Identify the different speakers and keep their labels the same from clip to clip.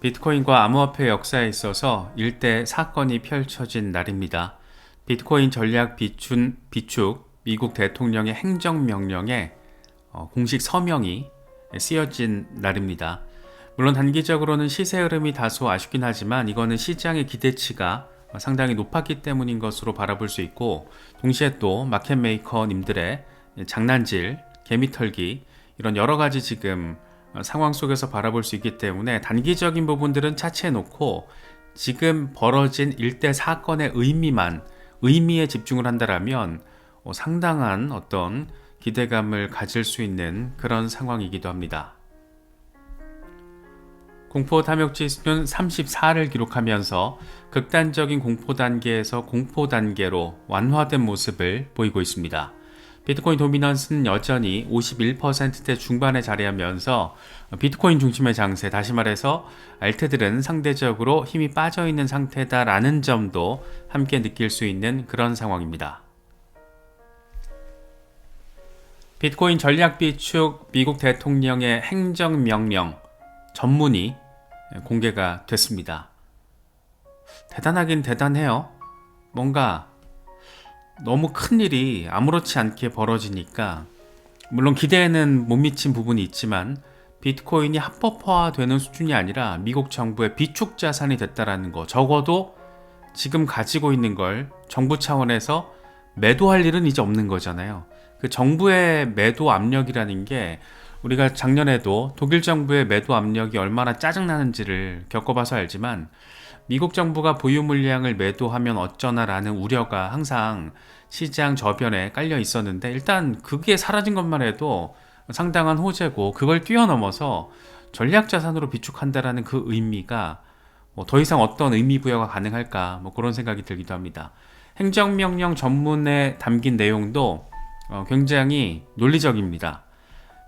Speaker 1: 비트코인과 암호화폐 역사에 있어서 일대 사건이 펼쳐진 날입니다. 비트코인 전략 비축 미국 대통령의 행정명령에 공식 서명이 쓰여진 날입니다. 물론 단기적으로는 시세 흐름이 다소 아쉽긴 하지만 이거는 시장의 기대치가 상당히 높았기 때문인 것으로 바라볼 수 있고, 동시에 또 마켓메이커님들의 장난질, 개미털기, 이런 여러가지 지금 상황 속에서 바라볼 수 있기 때문에 단기적인 부분들은 차치해 놓고 지금 벌어진 일대 사건의 의미에 집중을 한다라면 상당한 어떤 기대감을 가질 수 있는 그런 상황이기도 합니다. 공포 탐욕 지수는 34를 기록하면서 극단적인 공포 단계에서 공포 단계로 완화된 모습을 보이고 있습니다. 비트코인 도미넌스는 여전히 51%대 중반에 자리하면서 비트코인 중심의 장세, 다시 말해서 알트들은 상대적으로 힘이 빠져있는 상태다라는 점도 함께 느낄 수 있는 그런 상황입니다. 비트코인 전략 비축 미국 대통령의 행정명령 전문이 공개가 됐습니다. 대단하긴 대단해요. 뭔가 너무 큰 일이 아무렇지 않게 벌어지니까, 물론 기대에는 못 미친 부분이 있지만 비트코인이 합법화되는 수준이 아니라 미국 정부의 비축 자산이 됐다라는 거, 적어도 지금 가지고 있는 걸 정부 차원에서 매도할 일은 이제 없는 거잖아요. 그 정부의 매도 압력이라는 게 우리가 작년에도 독일 정부의 매도 압력이 얼마나 짜증나는지를 겪어봐서 알지만, 미국 정부가 보유 물량을 매도하면 어쩌나라는 우려가 항상 시장 저변에 깔려 있었는데, 일단 그게 사라진 것만 해도 상당한 호재고, 그걸 뛰어넘어서 전략자산으로 비축한다라는 그 의미가 더 이상 어떤 의미 부여가 가능할까, 그런 생각이 들기도 합니다. 행정명령 전문에 담긴 내용도 굉장히 논리적입니다.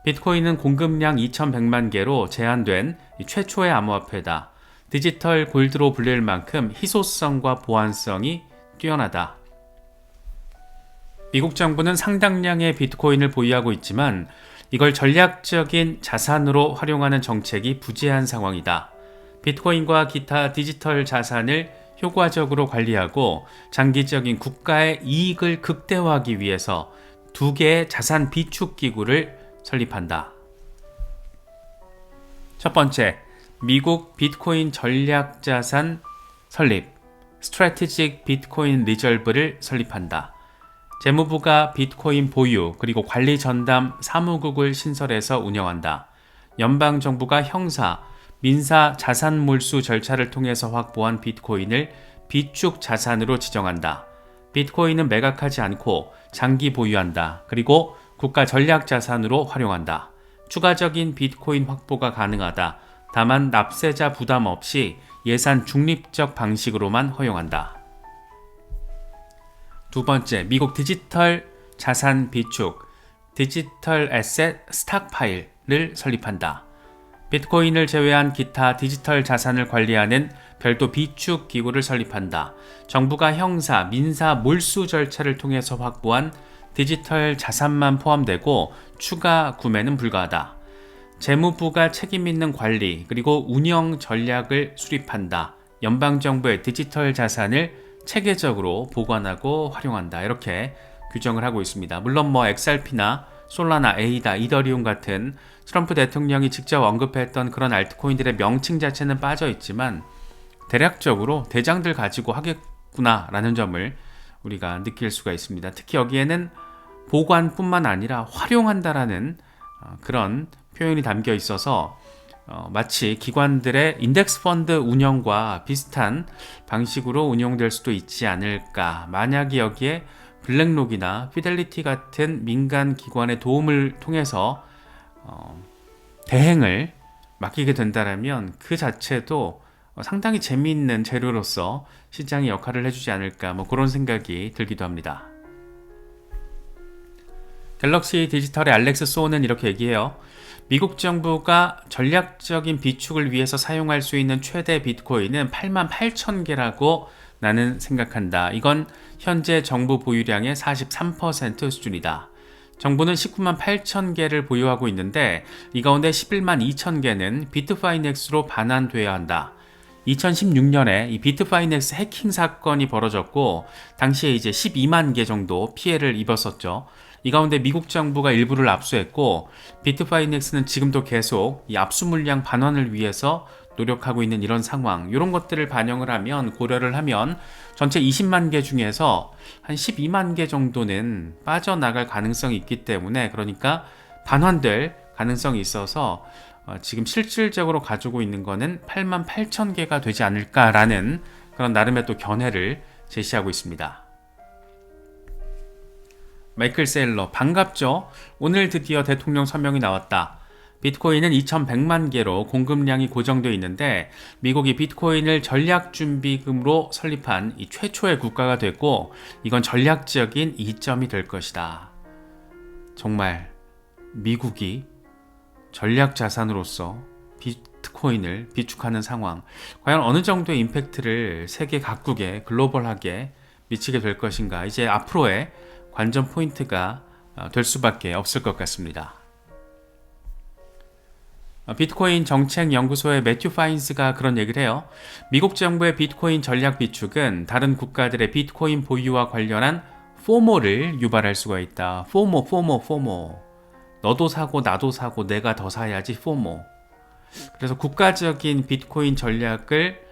Speaker 1: 비트코인은 공급량 2100만 개로 제한된 최초의 암호화폐다. 디지털 골드로 불릴 만큼 희소성과 보안성이 뛰어나다. 미국 정부는 상당량의 비트코인을 보유하고 있지만 이걸 전략적인 자산으로 활용하는 정책이 부재한 상황이다. 비트코인과 기타 디지털 자산을 효과적으로 관리하고 장기적인 국가의 이익을 극대화하기 위해서 두 개의 자산 비축 기구를 설립한다. 첫 번째, 미국 비트코인 전략 자산 설립, Strategic Bitcoin Reserve를 설립한다. 재무부가 비트코인 보유 그리고 관리 전담 사무국을 신설해서 운영한다. 연방정부가 형사, 민사 자산 몰수 절차를 통해서 확보한 비트코인을 비축 자산으로 지정한다. 비트코인은 매각하지 않고 장기 보유한다. 그리고 국가 전략 자산으로 활용한다. 추가적인 비트코인 확보가 가능하다. 다만 납세자 부담 없이 예산 중립적 방식으로만 허용한다. 두 번째, 미국 디지털 자산 비축, 디지털 에셋 스탁파일을 설립한다. 비트코인을 제외한 기타 디지털 자산을 관리하는 별도 비축 기구를 설립한다. 정부가 형사, 민사 몰수 절차를 통해서 확보한 디지털 자산만 포함되고 추가 구매는 불가하다. 재무부가 책임 있는 관리 그리고 운영 전략을 수립한다. 연방정부의 디지털 자산을 체계적으로 보관하고 활용한다. 이렇게 규정을 하고 있습니다. 물론 XRP나 솔라나, 에이다, 이더리움 같은 트럼프 대통령이 직접 언급했던 그런 알트코인들의 명칭 자체는 빠져 있지만 대략적으로 대장들 가지고 하겠구나라는 점을 우리가 느낄 수가 있습니다. 특히 여기에는 보관뿐만 아니라 활용한다라는 그런 표현이 담겨 있어서 마치 기관들의 인덱스 펀드 운영과 비슷한 방식으로 운영될 수도 있지 않을까. 만약에 여기에 블랙록이나 피델리티 같은 민간 기관의 도움을 통해서 대행을 맡기게 된다면 그 자체도 상당히 재미있는 재료로서 시장의 역할을 해주지 않을까, 그런 생각이 들기도 합니다. 갤럭시 디지털의 알렉스 소는 이렇게 얘기해요. 미국 정부가 전략적인 비축을 위해서 사용할 수 있는 최대 비트코인은 88,000개라고 나는 생각한다. 이건 현재 정부 보유량의 43% 수준이다. 정부는 19만 8천 개를 보유하고 있는데 이 가운데 11만 2천 개는 비트파이넥스로 반환돼야 한다. 2016년에 이 비트파이넥스 해킹 사건이 벌어졌고 당시에 이제 12만 개 정도 피해를 입었었죠. 이 가운데 미국 정부가 일부를 압수했고 비트파이넥스는 지금도 계속 이 압수 물량 반환을 위해서 노력하고 있는 이런 상황, 이런 것들을 반영을 하면, 고려를 하면 전체 20만 개 중에서 한 12만 개 정도는 빠져나갈 가능성이 있기 때문에, 그러니까 반환될 가능성이 있어서 지금 실질적으로 가지고 있는 거는 8만 8천 개가 되지 않을까라는 그런 나름의 또 견해를 제시하고 있습니다. 마이클 세일러, 반갑죠? 오늘 드디어 대통령 서명이 나왔다. 비트코인은 2100만 개로 공급량이 고정되어 있는데 미국이 비트코인을 전략준비금으로 설립한 이 최초의 국가가 됐고, 이건 전략적인 이점이 될 것이다. 정말 미국이 전략자산으로서 비트코인을 비축하는 상황, 과연 어느 정도의 임팩트를 세계 각국에 글로벌하게 미치게 될 것인가, 이제 앞으로의 관전 포인트가 될 수밖에 없을 것 같습니다. 비트코인 정책연구소의 매튜 파인스가 그런 얘기를 해요. 미국 정부의 비트코인 전략 비축은 다른 국가들의 비트코인 보유와 관련한 포모를 유발할 수가 있다. 포모. 너도 사고 나도 사고 내가 더 사야지, 포모. 그래서 국가적인 비트코인 전략을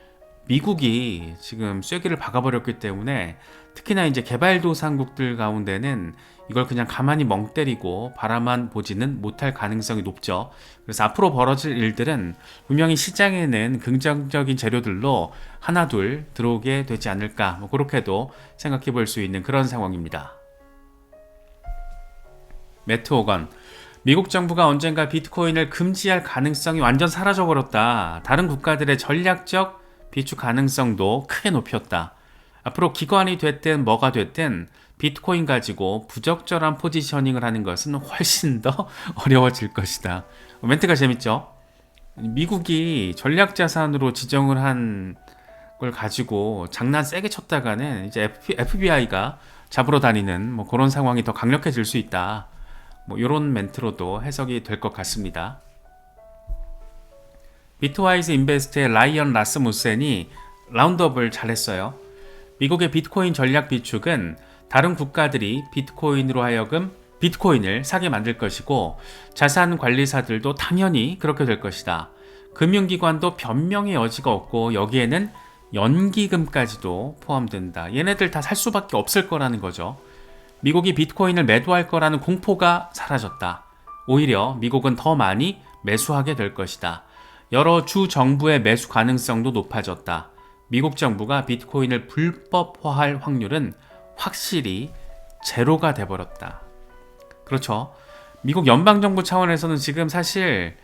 Speaker 1: 미국이 지금 쐐기를 박아버렸기 때문에, 특히나 이제 개발도상국들 가운데는 이걸 그냥 가만히 멍 때리고 바라만 보지는 못할 가능성이 높죠. 그래서 앞으로 벌어질 일들은 분명히 시장에는 긍정적인 재료들로 하나 둘 들어오게 되지 않을까, 그렇게도 생각해 볼 수 있는 그런 상황입니다. 매트 호건, 미국 정부가 언젠가 비트코인을 금지할 가능성이 완전 사라져버렸다. 다른 국가들의 전략적 비축 가능성도 크게 높였다. 앞으로 기관이 됐든 뭐가 됐든 비트코인 가지고 부적절한 포지셔닝을 하는 것은 훨씬 더 어려워질 것이다. 멘트가 재밌죠? 미국이 전략자산으로 지정을 한 걸 가지고 장난 세게 쳤다가는 이제 FBI가 잡으러 다니는 그런 상황이 더 강력해질 수 있다. 이런 멘트로도 해석이 될 것 같습니다. 비트와이즈 인베스트의 라이언 라스무센이 라운드업을 잘했어요. 미국의 비트코인 전략 비축은 다른 국가들이 비트코인으로 하여금 비트코인을 사게 만들 것이고, 자산 관리사들도 당연히 그렇게 될 것이다. 금융기관도 변명의 여지가 없고 여기에는 연기금까지도 포함된다. 얘네들 다 살 수밖에 없을 거라는 거죠. 미국이 비트코인을 매도할 거라는 공포가 사라졌다. 오히려 미국은 더 많이 매수하게 될 것이다. 여러 주 정부의 매수 가능성도 높아졌다. 미국 정부가 비트코인을 불법화할 확률은 확실히 제로가 돼버렸다. 그렇죠. 미국 연방정부 차원에서는 지금 사실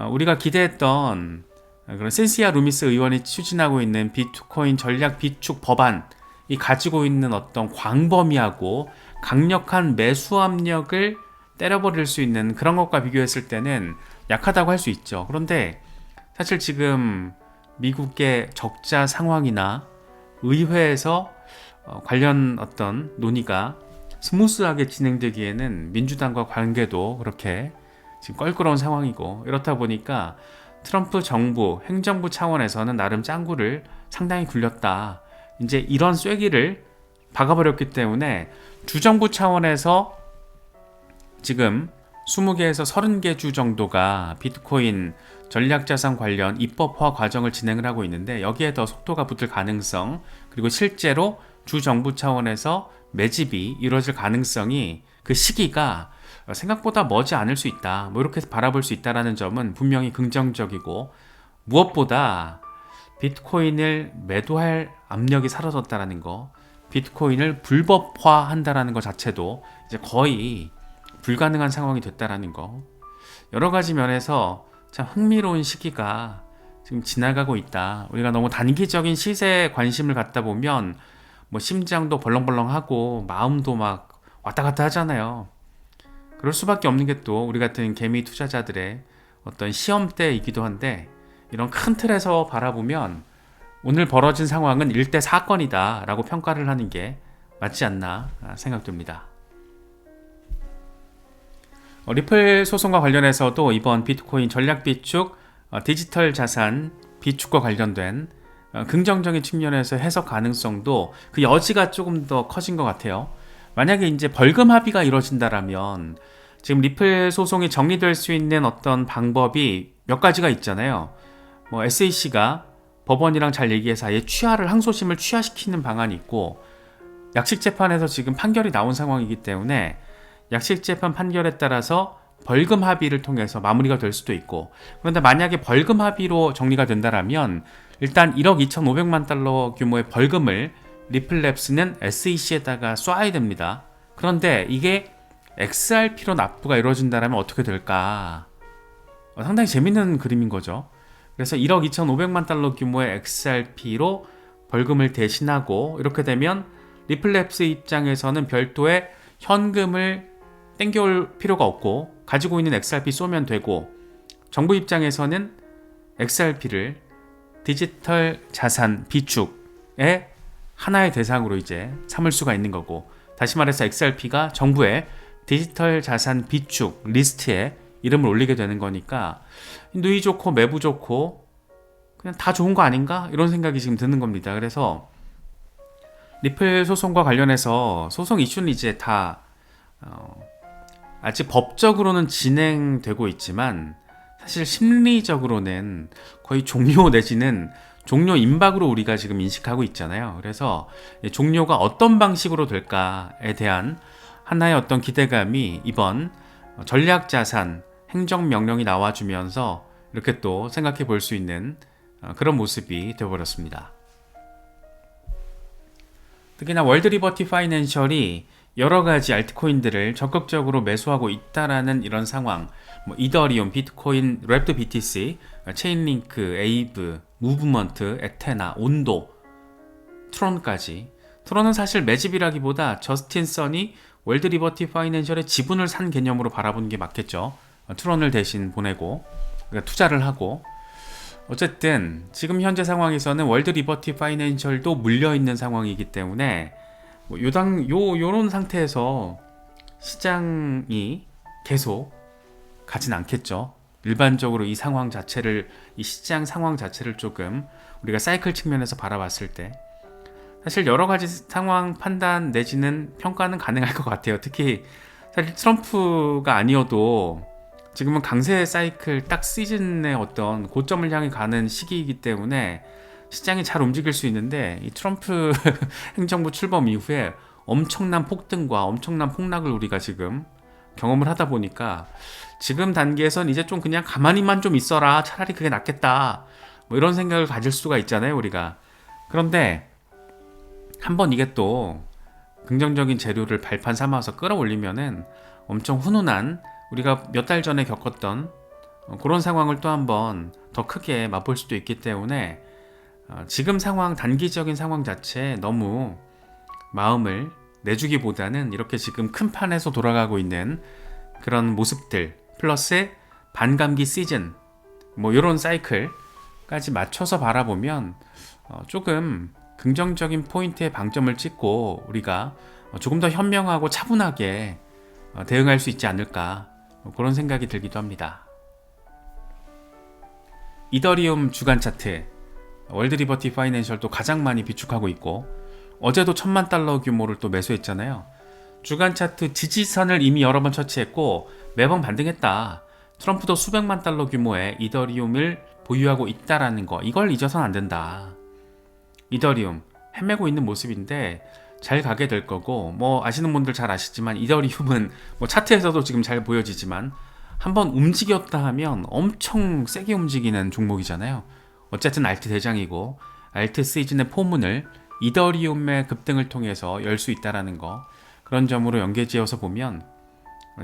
Speaker 1: 우리가 기대했던 그런 센시아 루미스 의원이 추진하고 있는 비트코인 전략 비축 법안이 가지고 있는 어떤 광범위하고 강력한 매수 압력을 때려버릴 수 있는 그런 것과 비교했을 때는 약하다고 할 수 있죠. 그런데 사실 지금 미국의 적자 상황이나 의회에서 관련 어떤 논의가 스무스하게 진행되기에는 민주당과 관계도 그렇게 지금 껄끄러운 상황이고, 이렇다 보니까 트럼프 정부, 행정부 차원에서는 나름 짱구를 상당히 굴렸다. 이제 이런 쐐기를 박아버렸기 때문에 주정부 차원에서 지금 20개에서 30개 주 정도가 비트코인 전략자산 관련 입법화 과정을 진행을 하고 있는데, 여기에 더 속도가 붙을 가능성, 그리고 실제로 주정부 차원에서 매집이 이루어질 가능성이, 그 시기가 생각보다 머지 않을 수 있다. 이렇게 바라볼 수 있다는 점은 분명히 긍정적이고, 무엇보다 비트코인을 매도할 압력이 사라졌다는 거, 비트코인을 불법화한다는 것 자체도 이제 거의 불가능한 상황이 됐다는 거, 여러 가지 면에서 참 흥미로운 시기가 지금 지나가고 있다. 우리가 너무 단기적인 시세에 관심을 갖다 보면 심장도 벌렁벌렁하고 마음도 막 왔다 갔다 하잖아요. 그럴 수밖에 없는 게 또 우리 같은 개미 투자자들의 어떤 시험대이기도 한데, 이런 큰 틀에서 바라보면 오늘 벌어진 상황은 일대 사건이다 라고 평가를 하는 게 맞지 않나 생각됩니다. 리플 소송과 관련해서도 이번 비트코인 전략 비축 디지털 자산 비축과 관련된 긍정적인 측면에서 해석 가능성도 그 여지가 조금 더 커진 것 같아요. 만약에 이제 벌금 합의가 이루어진다라면 지금 리플 소송이 정리될 수 있는 어떤 방법이 몇 가지가 있잖아요. SEC가 법원이랑 잘 얘기해서 아예 항소심을 취하시키는 방안이 있고, 약식재판에서 지금 판결이 나온 상황이기 때문에 약식재판 판결에 따라서 벌금 합의를 통해서 마무리가 될 수도 있고, 그런데 만약에 벌금 합의로 정리가 된다면 일단 1억 2,500만 달러 규모의 벌금을 리플랩스는 SEC에다가 쏴야 됩니다. 그런데 이게 XRP로 납부가 이루어진다면 어떻게 될까? 상당히 재밌는 그림인 거죠. 그래서 1억 2,500만 달러 규모의 XRP로 벌금을 대신하고, 이렇게 되면 리플랩스 입장에서는 별도의 현금을 땡겨올 필요가 없고 가지고 있는 XRP 쏘면 되고, 정부 입장에서는 XRP를 디지털 자산 비축의 하나의 대상으로 이제 삼을 수가 있는 거고, 다시 말해서 XRP가 정부의 디지털 자산 비축 리스트에 이름을 올리게 되는 거니까 누이 좋고 매부 좋고 그냥 다 좋은 거 아닌가? 이런 생각이 지금 드는 겁니다. 그래서 리플 소송과 관련해서 소송 이슈는 이제 다 아직 법적으로는 진행되고 있지만 사실 심리적으로는 거의 종료 내지는 종료 임박으로 우리가 지금 인식하고 있잖아요. 그래서 종료가 어떤 방식으로 될까에 대한 하나의 어떤 기대감이 이번 전략자산 행정명령이 나와주면서 이렇게 또 생각해 볼 수 있는 그런 모습이 되어버렸습니다. 특히나 월드리버티 파이낸셜이 여러 가지 알트코인들을 적극적으로 매수하고 있다라는 이런 상황, 이더리움, 비트코인, 랩드 BTC, 체인링크, 에이브, 무브먼트, 에테나, 온도, 트론까지. 트론은 사실 매집이라기보다 저스틴 선이 월드리버티 파이낸셜의 지분을 산 개념으로 바라보는 게 맞겠죠. 트론을 대신 보내고 그러니까 투자를 하고, 어쨌든 지금 현재 상황에서는 월드리버티 파이낸셜도 물려있는 상황이기 때문에 요런 상태에서 시장이 계속 가진 않겠죠. 일반적으로 이 시장 상황 자체를 조금 우리가 사이클 측면에서 바라봤을 때 사실 여러 가지 상황 판단 내지는 평가는 가능할 것 같아요. 특히 사실 트럼프가 아니어도 지금은 강세 사이클 딱 시즌의 어떤 고점을 향해 가는 시기이기 때문에 시장이 잘 움직일 수 있는데, 이 트럼프 행정부 출범 이후에 엄청난 폭등과 엄청난 폭락을 우리가 지금 경험을 하다 보니까 지금 단계에선 이제 좀 그냥 가만히만 좀 있어라, 차라리 그게 낫겠다, 이런 생각을 가질 수가 있잖아요, 우리가. 그런데 한번 이게 또 긍정적인 재료를 발판 삼아서 끌어올리면은 엄청 훈훈한, 우리가 몇 달 전에 겪었던 그런 상황을 또 한번 더 크게 맛볼 수도 있기 때문에 지금 상황, 단기적인 상황 자체에 너무 마음을 내주기보다는 이렇게 지금 큰 판에서 돌아가고 있는 그런 모습들 플러스 반감기 시즌 이런 사이클까지 맞춰서 바라보면 조금 긍정적인 포인트에 방점을 찍고 우리가 조금 더 현명하고 차분하게 대응할 수 있지 않을까, 그런 생각이 들기도 합니다. 이더리움 주간 차트, 월드리버티 파이낸셜도 가장 많이 비축하고 있고 어제도 1,000만 달러 규모를 또 매수했잖아요. 주간 차트 지지선을 이미 여러 번 터치했고 매번 반등했다. 트럼프도 수백만 달러 규모의 이더리움을 보유하고 있다라는 거, 이걸 잊어서는 안 된다. 이더리움 헤매고 있는 모습인데 잘 가게 될 거고, 아시는 분들 잘 아시지만 이더리움은 차트에서도 지금 잘 보여지지만 한번 움직였다 하면 엄청 세게 움직이는 종목이잖아요. 어쨌든 알트 대장이고 알트 시즌의 포문을 이더리움의 급등을 통해서 열 수 있다라는 거, 그런 점으로 연계지어서 보면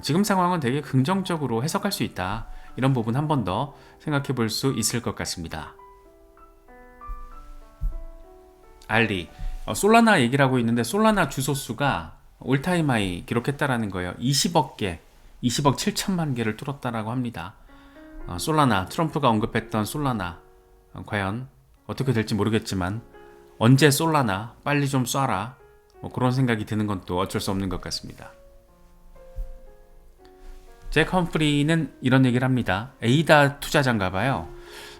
Speaker 1: 지금 상황은 되게 긍정적으로 해석할 수 있다, 이런 부분 한 번 더 생각해 볼 수 있을 것 같습니다. 알리, 솔라나 얘기를 하고 있는데 솔라나 주소수가 올타임 하이 기록했다라는 거예요. 20억 7천만 개를 뚫었다라고 합니다. 솔라나, 트럼프가 언급했던 솔라나, 과연 어떻게 될지 모르겠지만 언제 솔라나 빨리 좀 쏴라, 그런 생각이 드는 건 또 어쩔 수 없는 것 같습니다. 잭 험프리는 이런 얘기를 합니다. 에이다 투자자인가 봐요.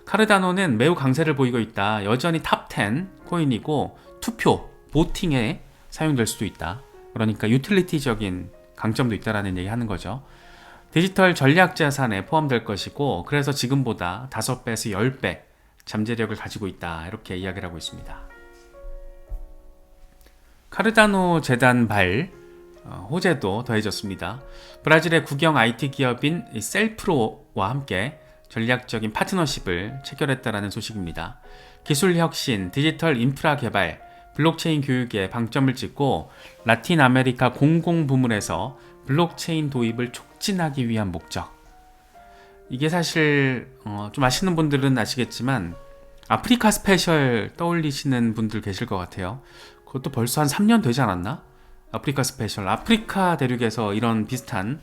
Speaker 1: 카르다노는 매우 강세를 보이고 있다. 여전히 탑 10 코인이고 투표, 보팅에 사용될 수도 있다. 그러니까 유틸리티적인 강점도 있다라는 얘기 하는 거죠. 디지털 전략 자산에 포함될 것이고 그래서 지금보다 5배에서 10배 잠재력을 가지고 있다. 이렇게 이야기를 하고 있습니다. 카르다노 재단 발 호재도 더해졌습니다. 브라질의 국영 IT 기업인 셀프로와 함께 전략적인 파트너십을 체결했다는 소식입니다. 기술 혁신, 디지털 인프라 개발, 블록체인 교육에 방점을 찍고 라틴 아메리카 공공 부문에서 블록체인 도입을 촉진하기 위한 목적. 이게 사실 좀 아시는 분들은 아시겠지만 아프리카 스페셜 떠올리시는 분들 계실 것 같아요. 그것도 벌써 한 3년 되지 않았나? 아프리카 스페셜, 아프리카 대륙에서 이런 비슷한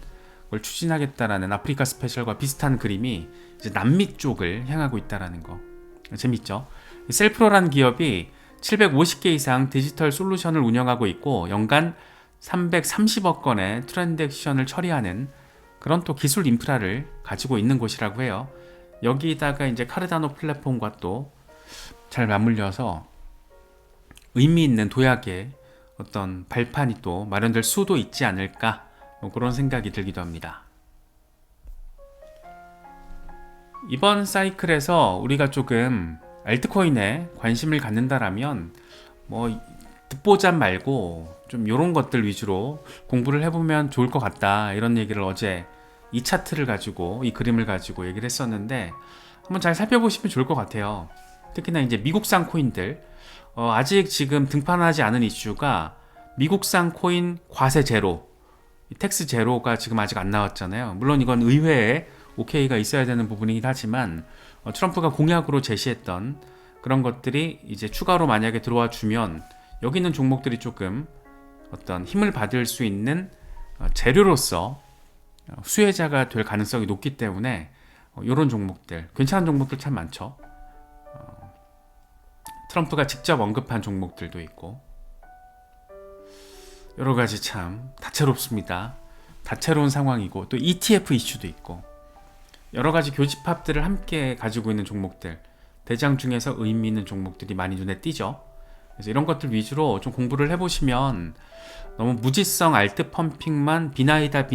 Speaker 1: 걸 추진하겠다라는 아프리카 스페셜과 비슷한 그림이 이제 남미 쪽을 향하고 있다라는 거 재밌죠? 셀프로라는 기업이 750개 이상 디지털 솔루션을 운영하고 있고 연간 330억 건의 트랜잭션을 처리하는 그런 또 기술 인프라를 가지고 있는 곳이라고 해요. 여기다가 이제 카르다노 플랫폼과 또 잘 맞물려서 의미 있는 도약의 어떤 발판이 또 마련될 수도 있지 않을까 그런 생각이 들기도 합니다. 이번 사이클에서 우리가 조금 알트코인에 관심을 갖는다라면 듣보잡 말고 좀 이런 것들 위주로 공부를 해보면 좋을 것 같다 이런 얘기를 어제 이 차트를 가지고 이 그림을 가지고 얘기를 했었는데 한번 잘 살펴보시면 좋을 것 같아요. 특히나 이제 미국산 코인들 아직 지금 등판하지 않은 이슈가 미국산 코인 과세 제로, 텍스 제로가 지금 아직 안 나왔잖아요. 물론 이건 의회에 OK가 있어야 되는 부분이긴 하지만 트럼프가 공약으로 제시했던 그런 것들이 이제 추가로 만약에 들어와 주면 여기 있는 종목들이 조금 어떤 힘을 받을 수 있는 재료로서 수혜자가 될 가능성이 높기 때문에 이런 종목들, 괜찮은 종목들 참 많죠. 트럼프가 직접 언급한 종목들도 있고 여러 가지 참 다채롭습니다. 다채로운 상황이고 또 ETF 이슈도 있고 여러 가지 교집합들을 함께 가지고 있는 종목들, 대장 중에서 의미 있는 종목들이 많이 눈에 띄죠. 그래서 이런 것들 위주로 좀 공부를 해보시면 너무 무지성 알트 펌핑만 비나이다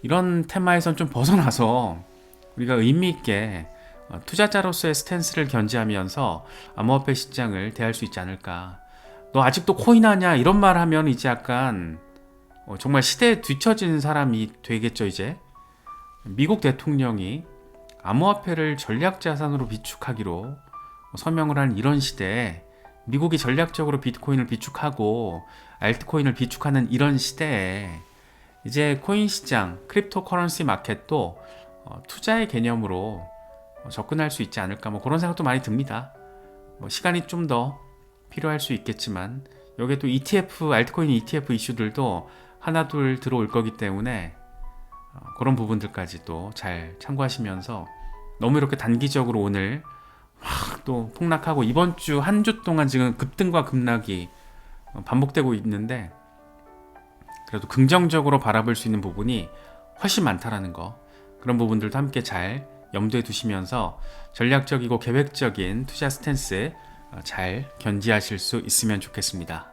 Speaker 1: 이런 테마에선 좀 벗어나서 우리가 의미 있게 투자자로서의 스탠스를 견지하면서 암호화폐 시장을 대할 수 있지 않을까. 너 아직도 코인 하냐 이런 말 하면 이제 약간 정말 시대에 뒤처진 사람이 되겠죠. 이제 미국 대통령이 암호화폐를 전략자산으로 비축하기로 서명을 한 이런 시대에 미국이 전략적으로 비트코인을 비축하고 알트코인을 비축하는 이런 시대에 이제 코인 시장, 크립토 커런시 마켓도 투자의 개념으로 접근할 수 있지 않을까 그런 생각도 많이 듭니다. 시간이 좀 더 필요할 수 있겠지만 여기에 또 ETF, 알트코인 ETF 이슈들도 하나 둘 들어올 거기 때문에 그런 부분들까지도 잘 참고하시면서 너무 이렇게 단기적으로 오늘 확 또 폭락하고 이번 주 한 주 동안 지금 급등과 급락이 반복되고 있는데 그래도 긍정적으로 바라볼 수 있는 부분이 훨씬 많다라는 거, 그런 부분들도 함께 잘 염두에 두시면서 전략적이고 계획적인 투자 스탠스 잘 견지하실 수 있으면 좋겠습니다.